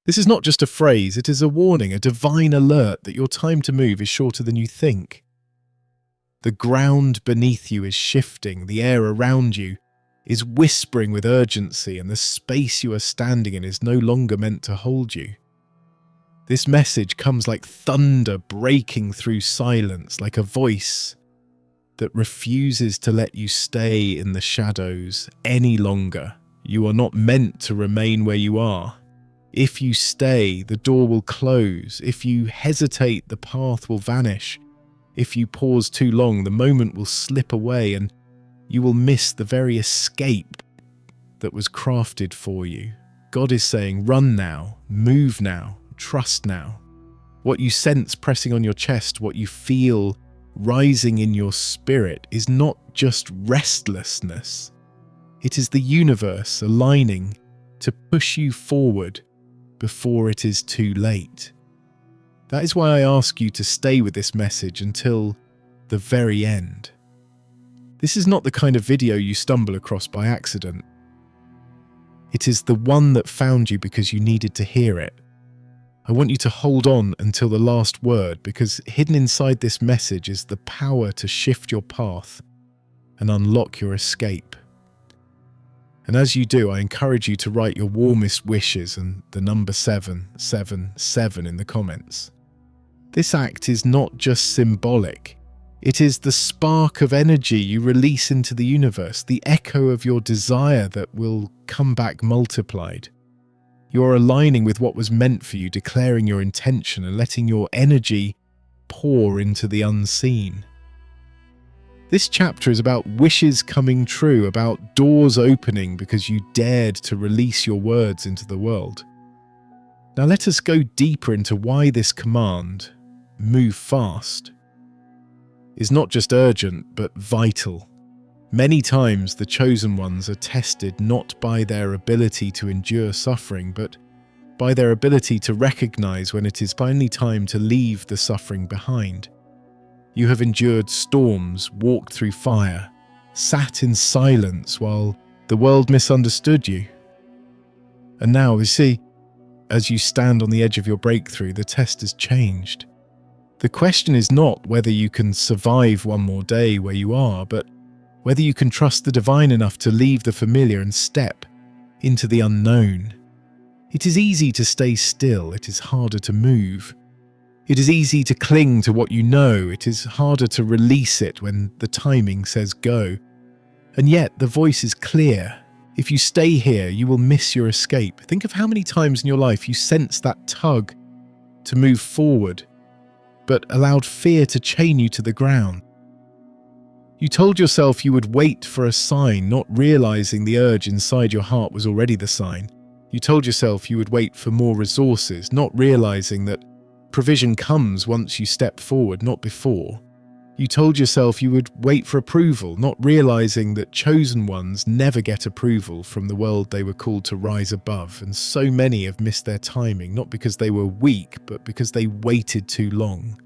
This is not just a phrase, it is a warning, a divine alert that your time to move is shorter than you think. The ground beneath you is shifting, the air around you is whispering with urgency, and the space you are standing in is no longer meant to hold you. This message comes like thunder breaking through silence, like a voice that refuses to let you stay in the shadows any longer. You are not meant to remain where you are. If you stay, the door will close. If you hesitate, the path will vanish. If you pause too long, the moment will slip away and you will miss the very escape that was crafted for you. God is saying, run now, move now, trust now. What you sense pressing on your chest, what you feel rising in your spirit is not just restlessness. It is the universe aligning to push you forward before it is too late. That is why I ask you to stay with this message until the very end. This is not the kind of video you stumble across by accident. It is the one that found you because you needed to hear it. I want you to hold on until the last word, because hidden inside this message is the power to shift your path and unlock your escape. And as you do, I encourage you to write your warmest wishes and the number 777 in the comments. This act is not just symbolic. It is the spark of energy you release into the universe, the echo of your desire that will come back multiplied. You're aligning with what was meant for you, declaring your intention and letting your energy pour into the unseen. This chapter is about wishes coming true, about doors opening because you dared to release your words into the world. Now let us go deeper into why this command, move fast, is not just urgent but vital. Many times the chosen ones are tested not by their ability to endure suffering, but by their ability to recognize when it is finally time to leave the suffering behind. You have endured storms, walked through fire, sat in silence while the world misunderstood you. And now, you see, as you stand on the edge of your breakthrough, the test has changed. The question is not whether you can survive one more day where you are, but whether you can trust the divine enough to leave the familiar and step into the unknown. It is easy to stay still, it is harder to move. It is easy to cling to what you know, it is harder to release it when the timing says go. And yet the voice is clear. If you stay here, you will miss your escape. Think of how many times in your life you sensed that tug to move forward, but allowed fear to chain you to the ground. You told yourself you would wait for a sign, not realizing the urge inside your heart was already the sign. You told yourself you would wait for more resources, not realizing that provision comes once you step forward, not before. You told yourself you would wait for approval, not realizing that chosen ones never get approval from the world they were called to rise above. And so many have missed their timing, not because they were weak, but because they waited too long.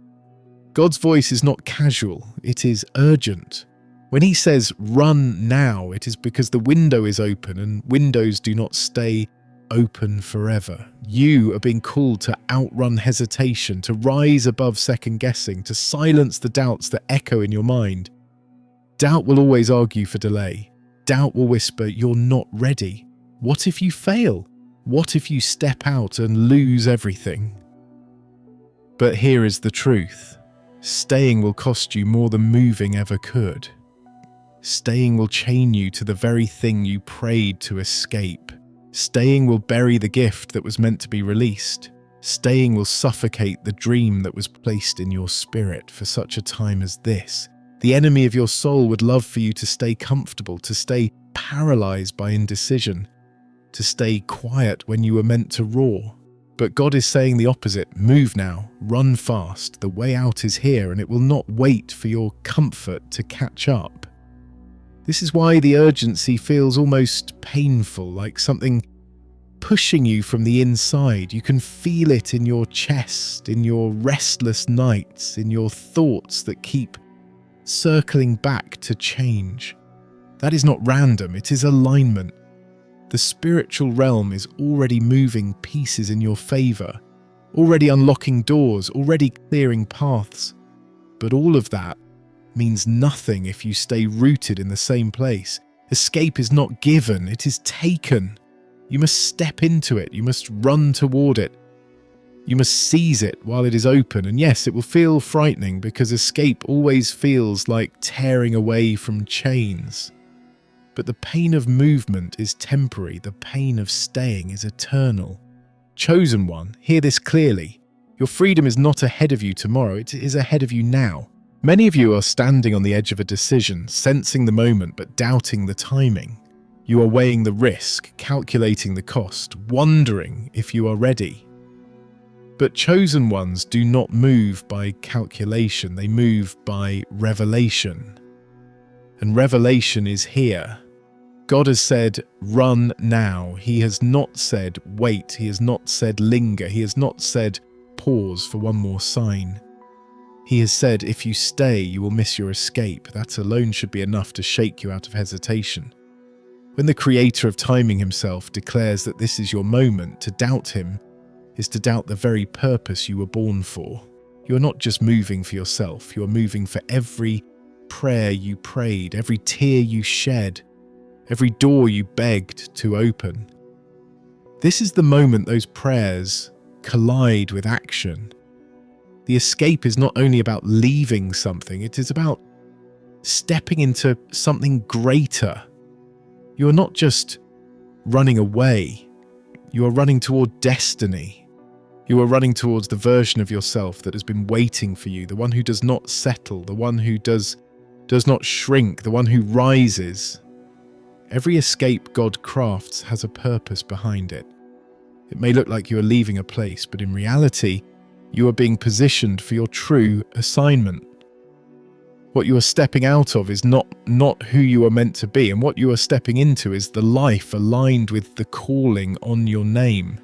God's voice is not casual, it is urgent. When he says, run now, it is because the window is open, and windows do not stay open forever. You are being called to outrun hesitation, to rise above second guessing, to silence the doubts that echo in your mind. Doubt will always argue for delay. Doubt will whisper, you're not ready. What if you fail? What if you step out and lose everything? But here is the truth. Staying will cost you more than moving ever could. Staying will chain you to the very thing you prayed to escape. Staying will bury the gift that was meant to be released. Staying will suffocate the dream that was placed in your spirit for such a time as this. The enemy of your soul would love for you to stay comfortable, to stay paralyzed by indecision, to stay quiet when you were meant to roar. But God is saying the opposite. Move now, run fast. The way out is here, and it will not wait for your comfort to catch up. This is why the urgency feels almost painful, like something pushing you from the inside. You can feel it in your chest, in your restless nights, in your thoughts that keep circling back to change. That is not random, it is alignment. The spiritual realm is already moving pieces in your favor, already unlocking doors, already clearing paths. But all of that means nothing if you stay rooted in the same place. Escape is not given, it is taken. You must step into it, you must run toward it. You must seize it while it is open, and yes, it will feel frightening because escape always feels like tearing away from chains. But the pain of movement is temporary, the pain of staying is eternal. Chosen one, hear this clearly. Your freedom is not ahead of you tomorrow, it is ahead of you now. Many of you are standing on the edge of a decision, sensing the moment but doubting the timing. You are weighing the risk, calculating the cost, wondering if you are ready. But chosen ones do not move by calculation, they move by revelation. And revelation is here. God has said, run now. He has not said, wait. He has not said, linger. He has not said, pause for one more sign. He has said, if you stay, you will miss your escape. That alone should be enough to shake you out of hesitation. When the creator of timing himself declares that this is your moment, to doubt him is to doubt the very purpose you were born for. You are not just moving for yourself, you are moving for every prayer you prayed, every tear you shed, every door you begged to open. This is the moment those prayers collide with action. The escape is not only about leaving something, it is about stepping into something greater. You are not just running away, you are running toward destiny. You are running towards the version of yourself that has been waiting for you, the one who does not settle, the one who does not shrink, the one who rises. Every escape God crafts has a purpose behind it. It may look like you are leaving a place, but in reality, you are being positioned for your true assignment. What you are stepping out of is not who you are meant to be, and what you are stepping into is the life aligned with the calling on your name.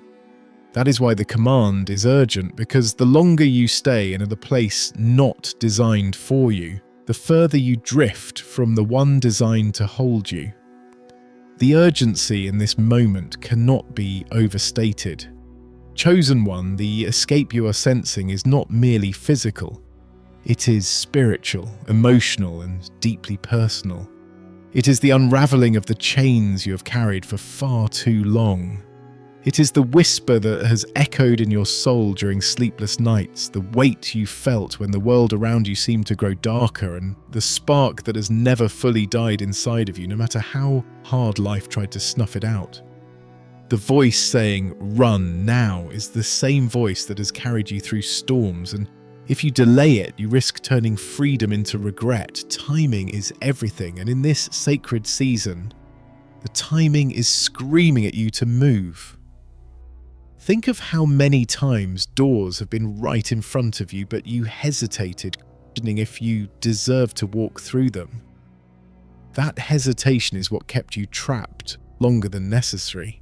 That is why the command is urgent, because the longer you stay in a place not designed for you, the further you drift from the one designed to hold you. The urgency in this moment cannot be overstated. Chosen one, the escape you are sensing is not merely physical. It is spiritual, emotional, and deeply personal. It is the unraveling of the chains you have carried for far too long. It is the whisper that has echoed in your soul during sleepless nights, the weight you felt when the world around you seemed to grow darker, and the spark that has never fully died inside of you, no matter how hard life tried to snuff it out. The voice saying, "Run now," is the same voice that has carried you through storms, and if you delay it, you risk turning freedom into regret. Timing is everything, and in this sacred season, the timing is screaming at you to move. Think of how many times doors have been right in front of you, but you hesitated, questioning if you deserve to walk through them. That hesitation is what kept you trapped longer than necessary.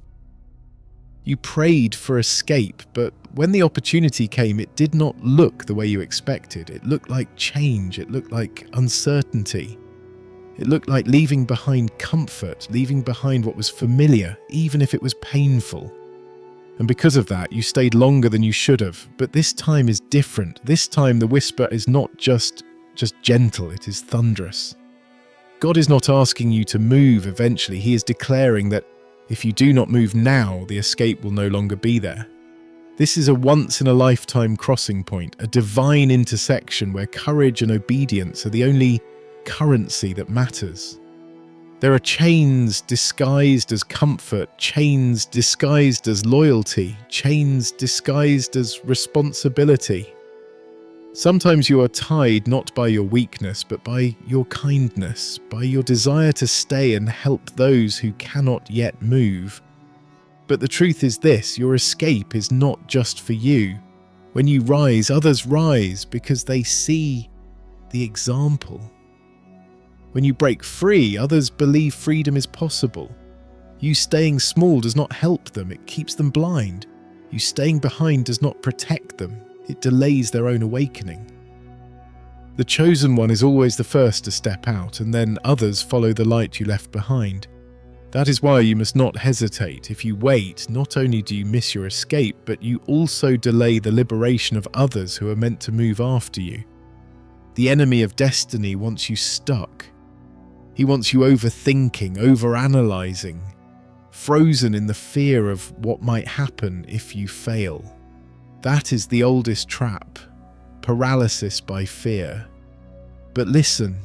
You prayed for escape, but when the opportunity came, it did not look the way you expected. It looked like change, it looked like uncertainty. It looked like leaving behind comfort, leaving behind what was familiar, even if it was painful. And because of that, you stayed longer than you should have. But this time is different. This time the whisper is not just gentle, it is thunderous. God is not asking you to move eventually. He is declaring that if you do not move now, the escape will no longer be there. This is a once-in-a-lifetime crossing point, a divine intersection where courage and obedience are the only currency that matters. There are chains disguised as comfort, chains disguised as loyalty, chains disguised as responsibility. Sometimes you are tied not by your weakness, but by your kindness, by your desire to stay and help those who cannot yet move. But the truth is this, your escape is not just for you. When you rise, others rise because they see the example. When you break free, others believe freedom is possible. You staying small does not help them, it keeps them blind. You staying behind does not protect them, it delays their own awakening. The chosen one is always the first to step out, and then others follow the light you left behind. That is why you must not hesitate. If you wait, not only do you miss your escape, but you also delay the liberation of others who are meant to move after you. The enemy of destiny wants you stuck. He wants you overthinking, overanalyzing, frozen in the fear of what might happen if you fail. That is the oldest trap, paralysis by fear. But listen,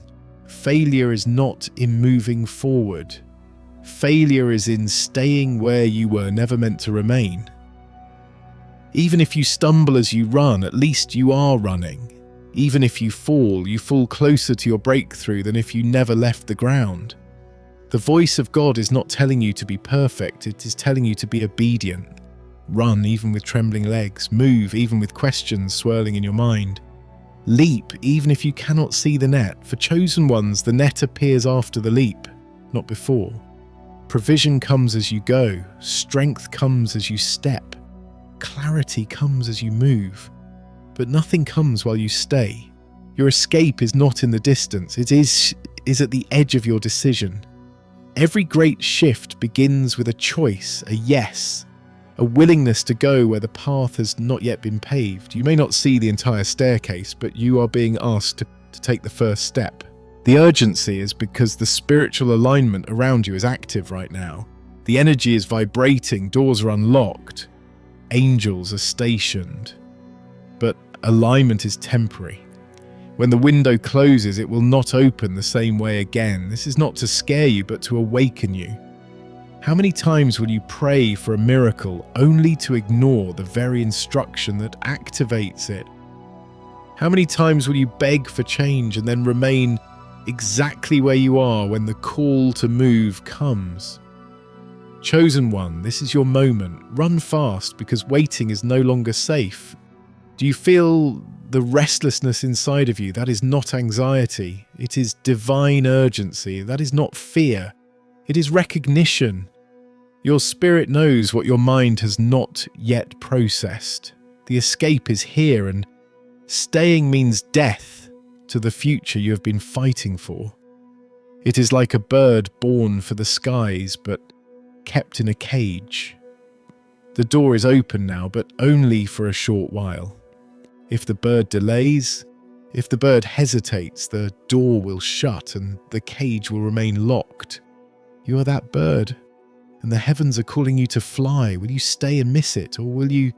failure is not in moving forward. Failure is in staying where you were never meant to remain. Even if you stumble as you run, at least you are running. Even if you fall closer to your breakthrough than if you never left the ground. The voice of God is not telling you to be perfect, it is telling you to be obedient. Run even with trembling legs, move even with questions swirling in your mind. Leap even if you cannot see the net. For chosen ones, the net appears after the leap, not before. Provision comes as you go, strength comes as you step, clarity comes as you move. But nothing comes while you stay. Your escape is not in the distance, it is at the edge of your decision. Every great shift begins with a choice, a yes, a willingness to go where the path has not yet been paved. You may not see the entire staircase, but you are being asked to take the first step. The urgency is because the spiritual alignment around you is active right now. The energy is vibrating, doors are unlocked, angels are stationed. But alignment is temporary. When the window closes, it will not open the same way again. This is not to scare you, but to awaken you. How many times will you pray for a miracle only to ignore the very instruction that activates it? How many times will you beg for change and then remain exactly where you are when the call to move comes? Chosen one, this is your moment. Run fast because waiting is no longer safe. Do you feel the restlessness inside of you? That is not anxiety. It is divine urgency. That is not fear. It is recognition. Your spirit knows what your mind has not yet processed. The escape is here, and staying means death to the future you have been fighting for. It is like a bird born for the skies, but kept in a cage. The door is open now, but only for a short while. If the bird delays, if the bird hesitates, the door will shut and the cage will remain locked. You are that bird, and the heavens are calling you to fly. Will you stay and miss it, or will you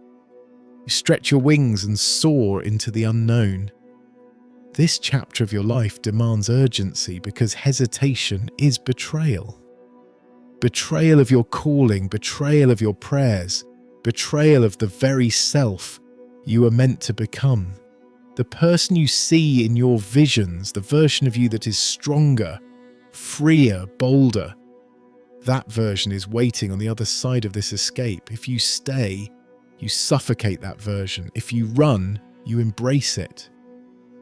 stretch your wings and soar into the unknown? This chapter of your life demands urgency because hesitation is betrayal. Betrayal of your calling, betrayal of your prayers, betrayal of the very self you are meant to become. The person you see in your visions, the version of you that is stronger, freer, bolder, that version is waiting on the other side of this escape. If you stay, you suffocate that version. If you run, you embrace it.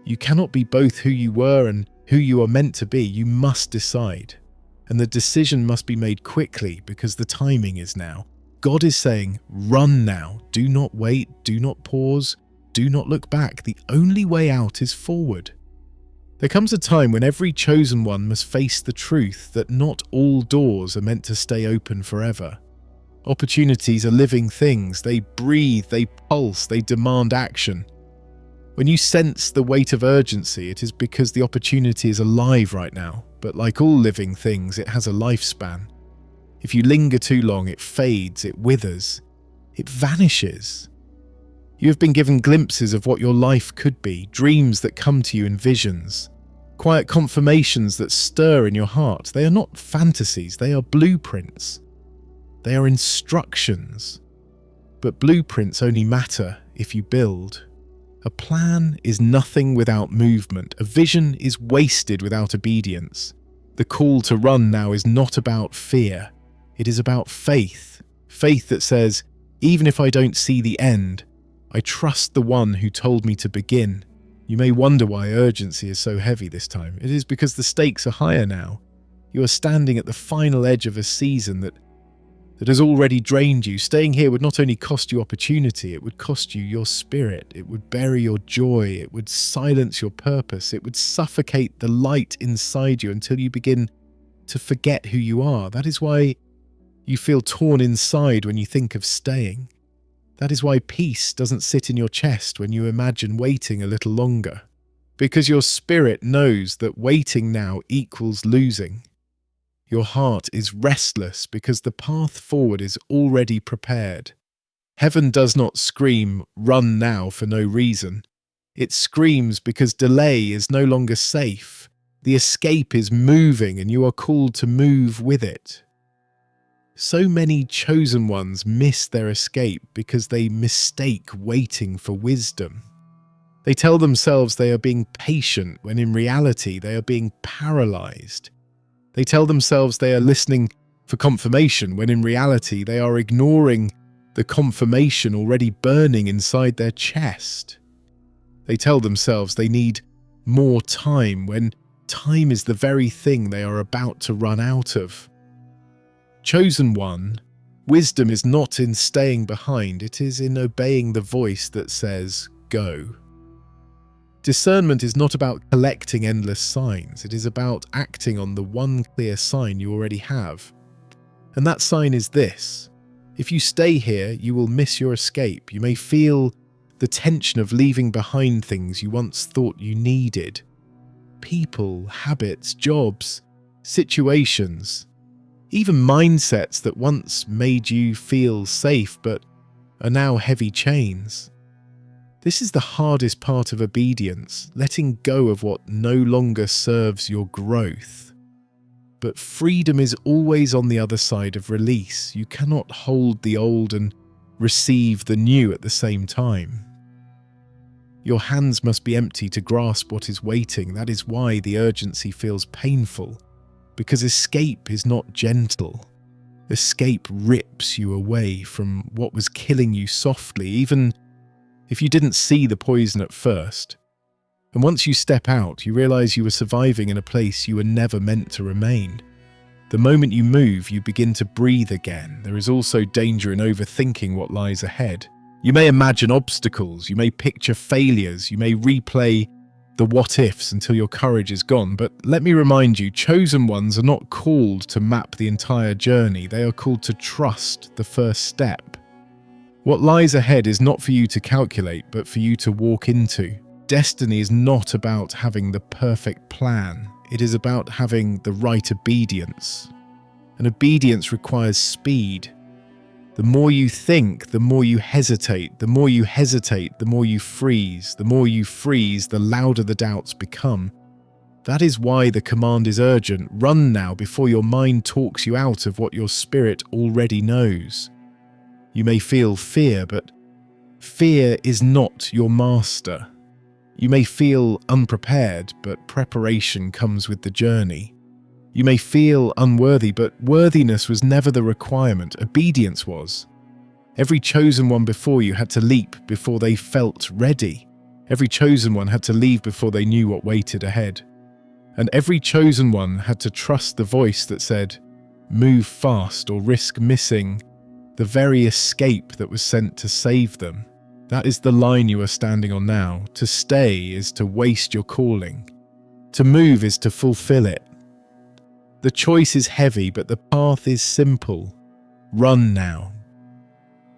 You cannot be both who you were and who you are meant to be. You must decide. And the decision must be made quickly because the timing is now. God is saying, run now. Do not wait. Do not pause. Do not look back. The only way out is forward. There comes a time when every chosen one must face the truth that not all doors are meant to stay open forever. Opportunities are living things. They breathe, they pulse, they demand action. When you sense the weight of urgency, it is because the opportunity is alive right now. But like all living things, it has a lifespan. If you linger too long, it fades, it withers, it vanishes. You have been given glimpses of what your life could be, dreams that come to you in visions, quiet confirmations that stir in your heart. They are not fantasies, they are blueprints. They are instructions. But blueprints only matter if you build. A plan is nothing without movement. A vision is wasted without obedience. The call to run now is not about fear. It is about faith. Faith that says, even if I don't see the end, I trust the one who told me to begin. You may wonder why urgency is so heavy this time. It is because the stakes are higher now. You are standing at the final edge of a season that has already drained you. Staying here would not only cost you opportunity, it would cost you your spirit. It would bury your joy. It would silence your purpose. It would suffocate the light inside you until you begin to forget who you are. That is why you feel torn inside when you think of staying. That is why peace doesn't sit in your chest when you imagine waiting a little longer. Because your spirit knows that waiting now equals losing. Your heart is restless because the path forward is already prepared. Heaven does not scream, "Run now," for no reason. It screams because delay is no longer safe. The escape is moving and you are called to move with it. So many chosen ones miss their escape because they mistake waiting for wisdom. They tell themselves they are being patient when in reality they are being paralyzed. They tell themselves they are listening for confirmation when in reality they are ignoring the confirmation already burning inside their chest. They tell themselves they need more time when time is the very thing they are about to run out of. Chosen one, wisdom is not in staying behind, it is in obeying the voice that says, "Go." Discernment is not about collecting endless signs, it is about acting on the one clear sign you already have. And that sign is this: if you stay here, you will miss your escape. You may feel the tension of leaving behind things you once thought you needed. People, habits, jobs, situations, even mindsets that once made you feel safe but are now heavy chains. This is the hardest part of obedience, letting go of what no longer serves your growth. But freedom is always on the other side of release. You cannot hold the old and receive the new at the same time. Your hands must be empty to grasp what is waiting. That is why the urgency feels painful, because escape is not gentle. Escape rips you away from what was killing you softly, even if you didn't see the poison at first. And once you step out, you realize you were surviving in a place you were never meant to remain. The moment you move, you begin to breathe again. There is also danger in overthinking what lies ahead. You may imagine obstacles, you may picture failures, you may replay the what-ifs until your courage is gone. But let me remind you, chosen ones are not called to map the entire journey. They are called to trust the first step. What lies ahead is not for you to calculate, but for you to walk into. Destiny is not about having the perfect plan. It is about having the right obedience. And obedience requires speed. The more you think, the more you hesitate. The more you hesitate, the more you freeze. The more you freeze, the louder the doubts become. That is why the command is urgent. Run now before your mind talks you out of what your spirit already knows. You may feel fear, but fear is not your master. You may feel unprepared, but preparation comes with the journey. You may feel unworthy, but worthiness was never the requirement. Obedience was. Every chosen one before you had to leap before they felt ready. Every chosen one had to leave before they knew what waited ahead. And every chosen one had to trust the voice that said, "Move fast or risk missing the very escape that was sent to save them." That is the line you are standing on now. To stay is to waste your calling. To move is to fulfill it. The choice is heavy, but the path is simple. Run now.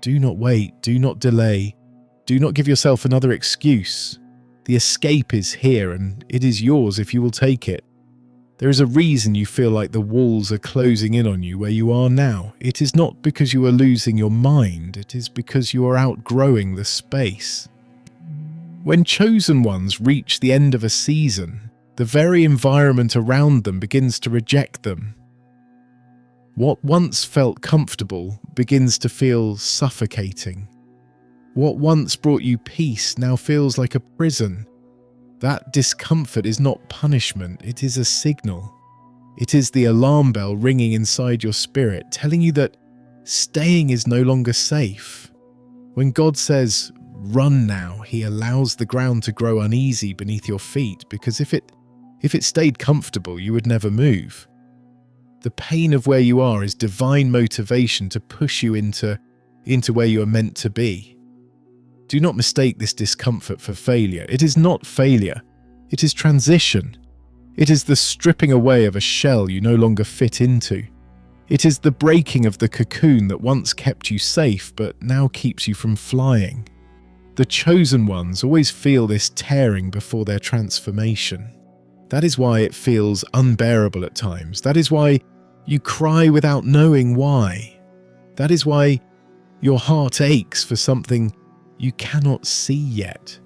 Do not wait. Do not delay. Do not give yourself another excuse. The escape is here, and it is yours if you will take it. There is a reason you feel like the walls are closing in on you where you are now. It is not because you are losing your mind, it is because you are outgrowing the space. When chosen ones reach the end of a season, the very environment around them begins to reject them. What once felt comfortable begins to feel suffocating. What once brought you peace now feels like a prison. That discomfort is not punishment, it is a signal. It is the alarm bell ringing inside your spirit, telling you that staying is no longer safe. When God says, "Run now," He allows the ground to grow uneasy beneath your feet, because if it stayed comfortable, you would never move. The pain of where you are is divine motivation to push you into where you are meant to be. Do not mistake this discomfort for failure. It is not failure. It is transition. It is the stripping away of a shell you no longer fit into. It is the breaking of the cocoon that once kept you safe but now keeps you from flying. The chosen ones always feel this tearing before their transformation. That is why it feels unbearable at times. That is why you cry without knowing why. That is why your heart aches for something you cannot see yet.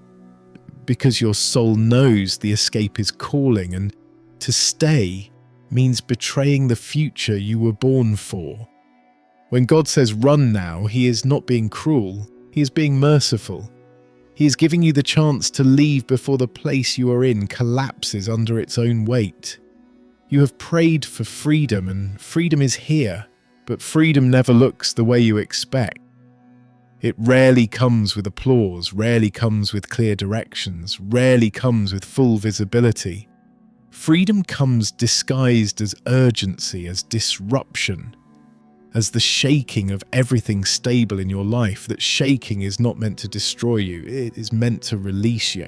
Because your soul knows the escape is calling, and to stay means betraying the future you were born for. When God says run now, He is not being cruel, He is being merciful. He is giving you the chance to leave before the place you are in collapses under its own weight. You have prayed for freedom, and freedom is here, but freedom never looks the way you expect. It rarely comes with applause, rarely comes with clear directions, rarely comes with full visibility. Freedom comes disguised as urgency, as disruption, as the shaking of everything stable in your life. That shaking is not meant to destroy you, it is meant to release you.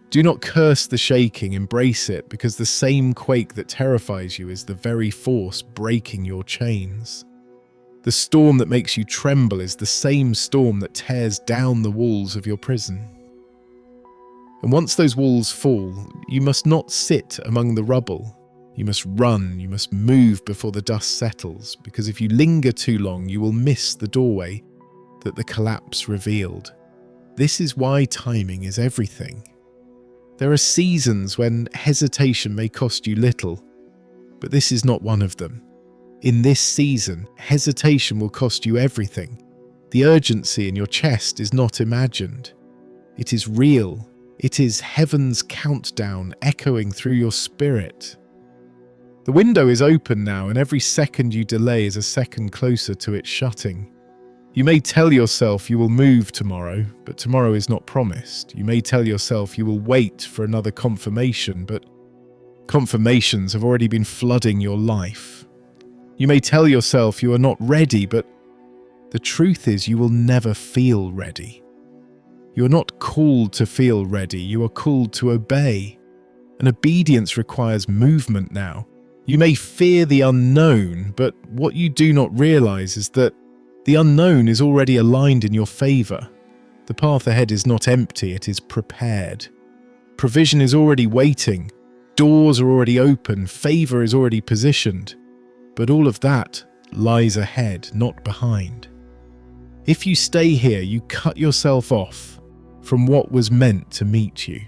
Do not curse the shaking, embrace it, because the same quake that terrifies you is the very force breaking your chains. The storm that makes you tremble is the same storm that tears down the walls of your prison. And once those walls fall, you must not sit among the rubble. You must run, you must move before the dust settles, because if you linger too long, you will miss the doorway that the collapse revealed. This is why timing is everything. There are seasons when hesitation may cost you little, but this is not one of them. In this season, hesitation will cost you everything. The urgency in your chest is not imagined. It is real. It is heaven's countdown echoing through your spirit. The window is open now, and every second you delay is a second closer to it shutting. You may tell yourself you will move tomorrow, but tomorrow is not promised. You may tell yourself you will wait for another confirmation, but confirmations have already been flooding your life. You may tell yourself you are not ready, but the truth is you will never feel ready. You are not called to feel ready, you are called to obey. And obedience requires movement now. You may fear the unknown, but what you do not realize is that the unknown is already aligned in your favor. The path ahead is not empty, it is prepared. Provision is already waiting, doors are already open, favor is already positioned. But all of that lies ahead, not behind. If you stay here, you cut yourself off from what was meant to meet you.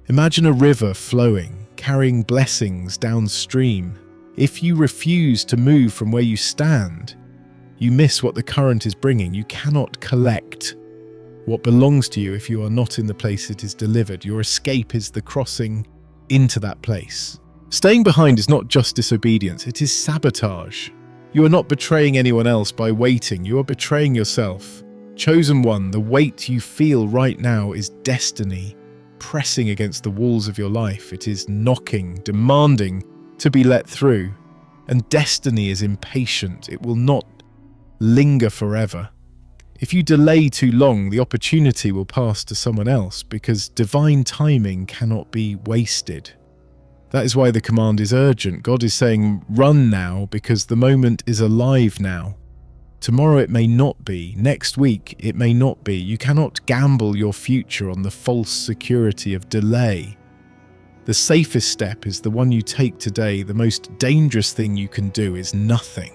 Imagine a river flowing, carrying blessings downstream. If you refuse to move from where you stand, you miss what the current is bringing. You cannot collect what belongs to you if you are not in the place it is delivered. Your escape is the crossing into that place. Staying behind is not just disobedience, it is sabotage. You are not betraying anyone else by waiting, you are betraying yourself. Chosen one, the weight you feel right now is destiny pressing against the walls of your life. It is knocking, demanding to be let through. And destiny is impatient, it will not linger forever. If you delay too long, the opportunity will pass to someone else, because divine timing cannot be wasted. That is why the command is urgent. God is saying, run now, because the moment is alive now. Tomorrow it may not be. Next week it may not be. You cannot gamble your future on the false security of delay. The safest step is the one you take today. The most dangerous thing you can do is nothing.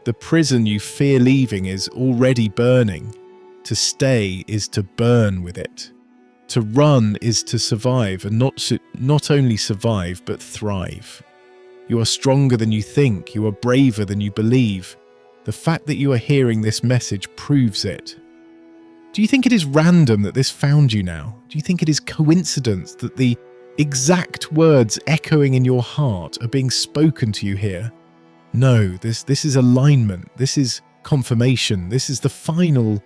The prison you fear leaving is already burning. To stay is to burn with it. To run is to survive, and not only survive, but thrive. You are stronger than you think. You are braver than you believe. The fact that you are hearing this message proves it. Do you think it is random that this found you now? Do you think it is coincidence that the exact words echoing in your heart are being spoken to you here? No, this is alignment. This is confirmation. This is the final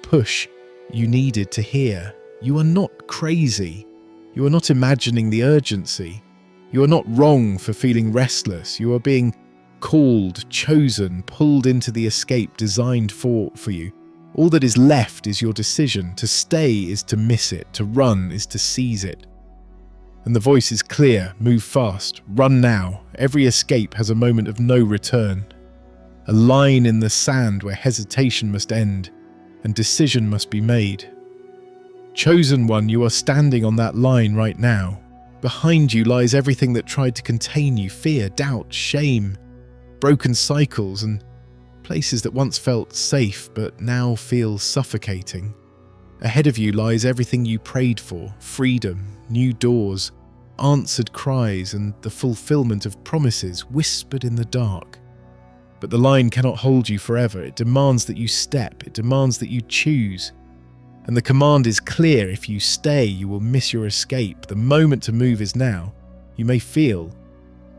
push you needed to hear. You are not crazy. You are not imagining the urgency. You are not wrong for feeling restless. You are being called, chosen, pulled into the escape designed for you. All that is left is your decision. To stay is to miss it. To run is to seize it. And the voice is clear: move fast, run now. Every escape has a moment of no return. A line in the sand where hesitation must end and decision must be made. Chosen one, you are standing on that line right now. Behind you lies everything that tried to contain you: fear, doubt, shame, broken cycles, and places that once felt safe but now feel suffocating. Ahead of you lies everything you prayed for: freedom, new doors, answered cries, and the fulfillment of promises whispered in the dark. But the line cannot hold you forever. It demands that you step. It demands that you choose. And the command is clear: if you stay, you will miss your escape. The moment to move is now. You may feel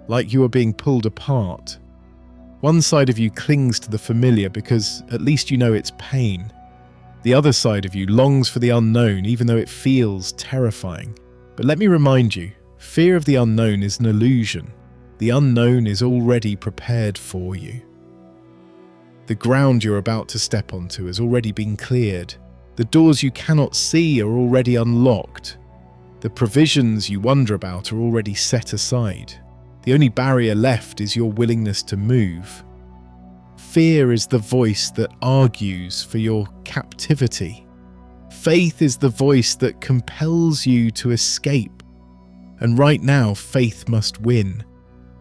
like you are being pulled apart. One side of you clings to the familiar because at least you know it's pain. The other side of you longs for the unknown, even though it feels terrifying. But let me remind you, fear of the unknown is an illusion. The unknown is already prepared for you. The ground you're about to step onto has already been cleared. The doors you cannot see are already unlocked. The provisions you wonder about are already set aside. The only barrier left is your willingness to move. Fear is the voice that argues for your captivity. Faith is the voice that compels you to escape. And right now, faith must win.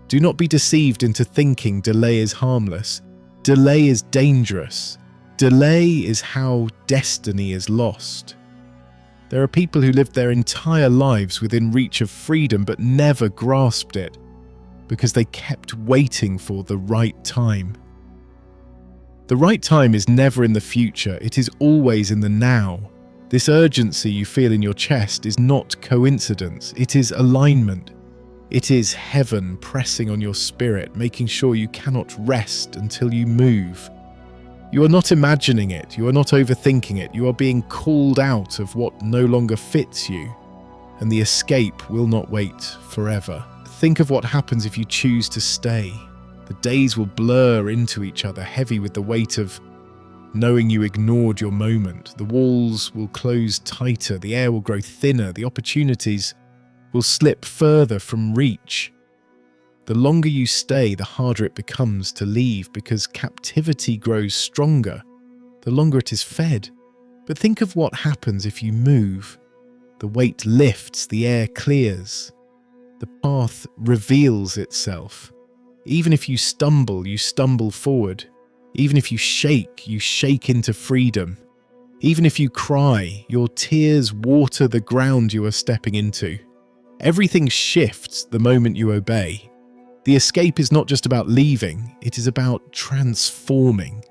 Do not be deceived into thinking delay is harmless. Delay is dangerous. Delay is how destiny is lost. There are people who lived their entire lives within reach of freedom but never grasped it because they kept waiting for the right time. The right time is never in the future, it is always in the now. This urgency you feel in your chest is not coincidence, it is alignment. It is heaven pressing on your spirit, making sure you cannot rest until you move. You are not imagining it, you are not overthinking it, you are being called out of what no longer fits you. And the escape will not wait forever. Think of what happens if you choose to stay. The days will blur into each other, heavy with the weight of knowing you ignored your moment. The walls will close tighter, the air will grow thinner, the opportunities will slip further from reach. The longer you stay, the harder it becomes to leave because captivity grows stronger, the longer it is fed. But think of what happens if you move. The weight lifts, the air clears, the path reveals itself. Even if you stumble forward. Even if you shake into freedom. Even if you cry, your tears water the ground you are stepping into. Everything shifts the moment you obey. The escape is not just about leaving, it is about transforming.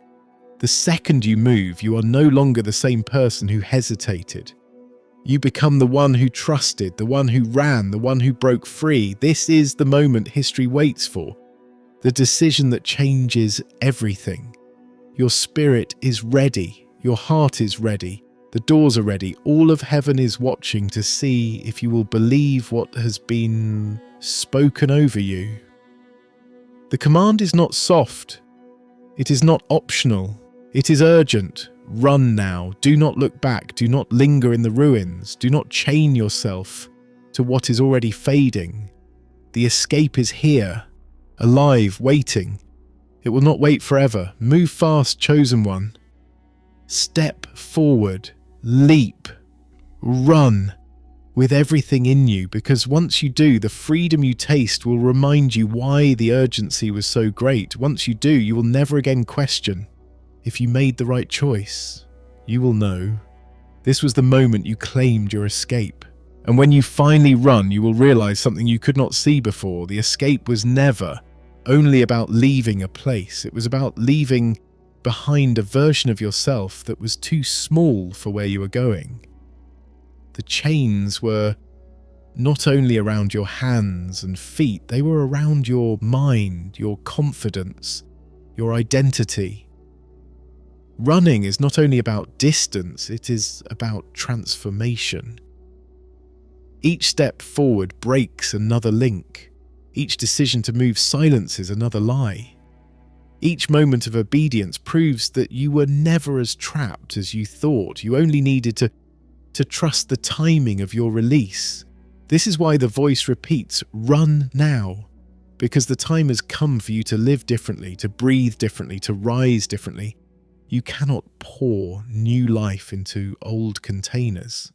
The second you move, you are no longer the same person who hesitated. You become the one who trusted, the one who ran, the one who broke free. This is the moment history waits for. The decision that changes everything. Your spirit is ready. Your heart is ready. The doors are ready. All of heaven is watching to see if you will believe what has been spoken over you. The command is not soft. It is not optional. It is urgent. Run now. Do not look back. Do not linger in the ruins. Do not chain yourself to what is already fading. The escape is here. Alive, waiting. It will not wait forever. Move fast, chosen one. Step forward, leap, run with everything in you, because once you do, the freedom you taste will remind you why the urgency was so great. Once you do, you will never again question if you made the right choice. You will know this was the moment you claimed your escape. And when you finally run, you will realize something you could not see before. The escape was never only about leaving a place. It was about leaving behind a version of yourself that was too small for where you were going. The chains were not only around your hands and feet, they were around your mind, your confidence, your identity. Running is not only about distance, it is about transformation. Each step forward breaks another link. Each decision to move silences another lie. Each moment of obedience proves that you were never as trapped as you thought. You only needed to trust the timing of your release. This is why the voice repeats, "Run now," because the time has come for you to live differently, to breathe differently, to rise differently. You cannot pour new life into old containers.